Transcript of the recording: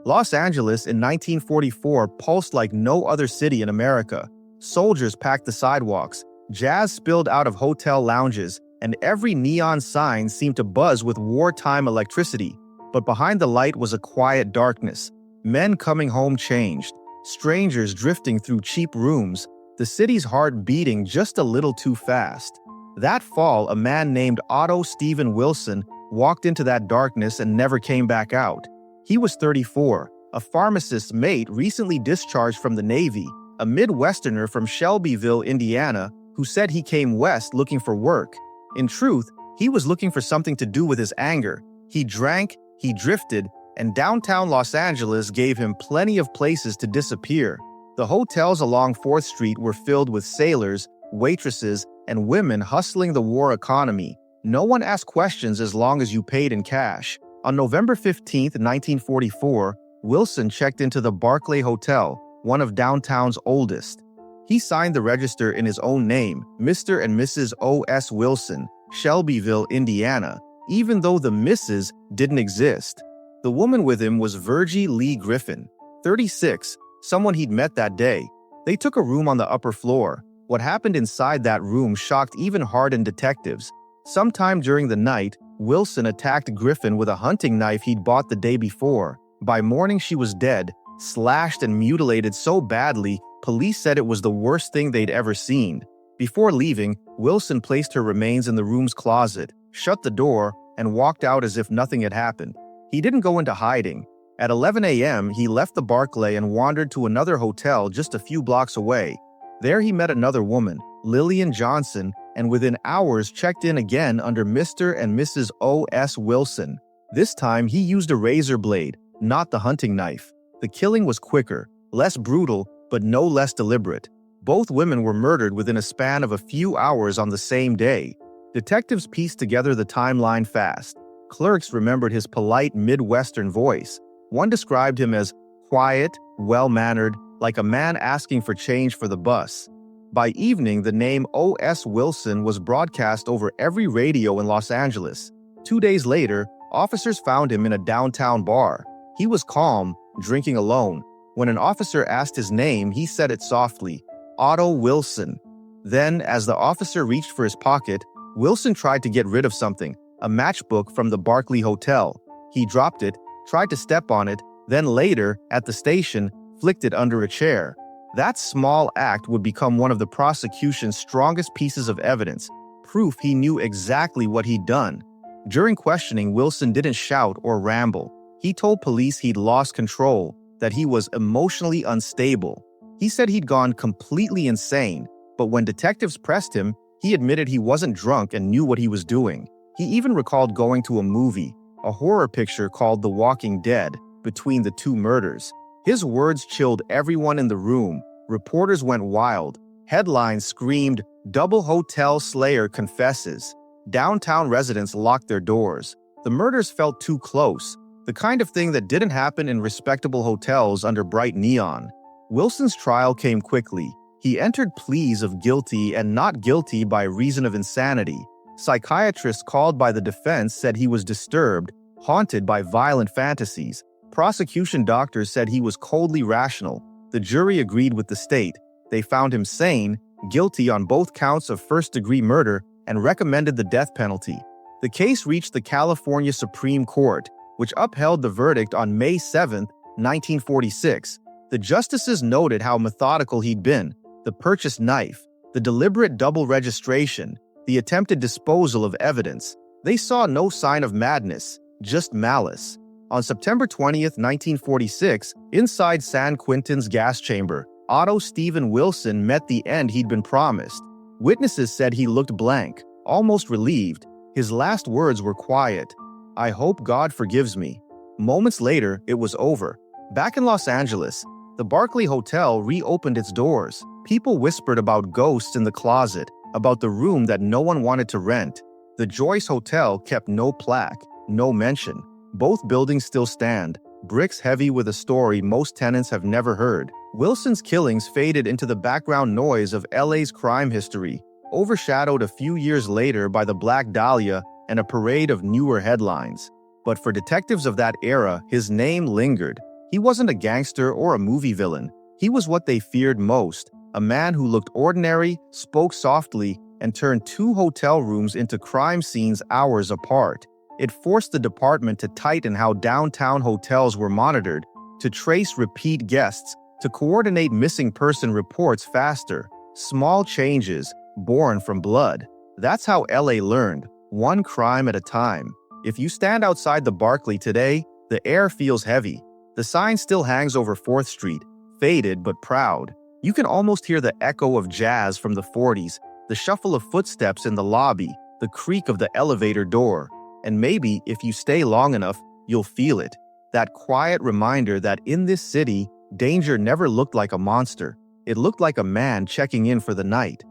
Los Angeles in 1944 pulsed like no other city in America. Soldiers packed the sidewalks, jazz spilled out of hotel lounges, and every neon sign seemed to buzz with wartime electricity. But behind the light was a quiet darkness. Men coming home changed, strangers drifting through cheap rooms, the city's heart beating just a little too fast. That fall, a man named Otto Stephen Wilson walked into that darkness and never came back out. He was 34, a pharmacist's mate recently discharged from the Navy, a Midwesterner from Shelbyville, Indiana, who said he came west looking for work. In truth, he was looking for something to do with his anger. He drank, he drifted, and downtown Los Angeles gave him plenty of places to disappear. The hotels along 4th Street were filled with sailors, waitresses, and women hustling the war economy. No one asked questions as long as you paid in cash. On November 15, 1944, Wilson checked into the Barclay Hotel, one of downtown's oldest. He signed the register in his own name, Mr. and Mrs. O.S. Wilson, Shelbyville, Indiana, even though the Mrs. didn't exist. The woman with him was Virgie Lee Griffin, 36, someone he'd met that day. They took a room on the upper floor. What happened inside that room shocked even hardened detectives. Sometime during the night, Wilson attacked Griffin with a hunting knife he'd bought the day before. By morning, she was dead, slashed and mutilated so badly, police said it was the worst thing they'd ever seen. Before leaving, Wilson placed her remains in the room's closet, shut the door, and walked out as if nothing had happened. He didn't go into hiding. At 11 a.m., he left the Barclay and wandered to another hotel just a few blocks away. There he met another woman, Lillian Johnson, and within hours checked in again under Mr. and Mrs. O.S. Wilson. This time, he used a razor blade, not the hunting knife. The killing was quicker, less brutal, but no less deliberate. Both women were murdered within a span of a few hours on the same day. Detectives pieced together the timeline fast. Clerks remembered his polite Midwestern voice. One described him as quiet, well-mannered, like a man asking for change for the bus. By evening, the name O.S. Wilson was broadcast over every radio in Los Angeles. 2 days later, officers found him in a downtown bar. He was calm, drinking alone. When an officer asked his name, he said it softly, Otto Wilson. Then, as the officer reached for his pocket, Wilson tried to get rid of something, a matchbook from the Barclay Hotel. He dropped it, tried to step on it, then later, at the station, flicked it under a chair. That small act would become one of the prosecution's strongest pieces of evidence, proof he knew exactly what he'd done. During questioning, Wilson didn't shout or ramble. He told police he'd lost control, that he was emotionally unstable. He said he'd gone completely insane, but when detectives pressed him, he admitted he wasn't drunk and knew what he was doing. He even recalled going to a movie, a horror picture called The Walking Dead, between the two murders. His words chilled everyone in the room. Reporters went wild. Headlines screamed, "Double Hotel Slayer Confesses." Downtown residents locked their doors. The murders felt too close, the kind of thing that didn't happen in respectable hotels under bright neon. Wilson's trial came quickly. He entered pleas of guilty and not guilty by reason of insanity. Psychiatrists called by the defense said he was disturbed, haunted by violent fantasies. Prosecution doctors said he was coldly rational. The jury agreed with the state. They found him sane, guilty on both counts of first-degree murder, and recommended the death penalty. The case reached the California Supreme Court, which upheld the verdict on May 7, 1946. The justices noted how methodical he'd been, the purchased knife, the deliberate double registration, the attempted disposal of evidence. They saw no sign of madness, just malice. On September 20, 1946, inside San Quentin's gas chamber, Otto Stephen Wilson met the end he'd been promised. Witnesses said he looked blank, almost relieved. His last words were quiet, "I hope God forgives me." Moments later, it was over. Back in Los Angeles, the Barclay Hotel reopened its doors. People whispered about ghosts in the closet, about the room that no one wanted to rent. The Joyce Hotel kept no plaque, no mention. Both buildings still stand, bricks heavy with a story most tenants have never heard. Wilson's killings faded into the background noise of LA's crime history, overshadowed a few years later by the Black Dahlia and a parade of newer headlines. But for detectives of that era, his name lingered. He wasn't a gangster or a movie villain. He was what they feared most, a man who looked ordinary, spoke softly, and turned two hotel rooms into crime scenes hours apart. It forced the department to tighten how downtown hotels were monitored, to trace repeat guests, to coordinate missing person reports faster. Small changes, born from blood. That's how LA learned, one crime at a time. If you stand outside the Barclay today, the air feels heavy. The sign still hangs over 4th Street, faded but proud. You can almost hear the echo of jazz from the 40s, the shuffle of footsteps in the lobby, the creak of the elevator door. And maybe, if you stay long enough, you'll feel it. That quiet reminder that in this city, danger never looked like a monster. It looked like a man checking in for the night.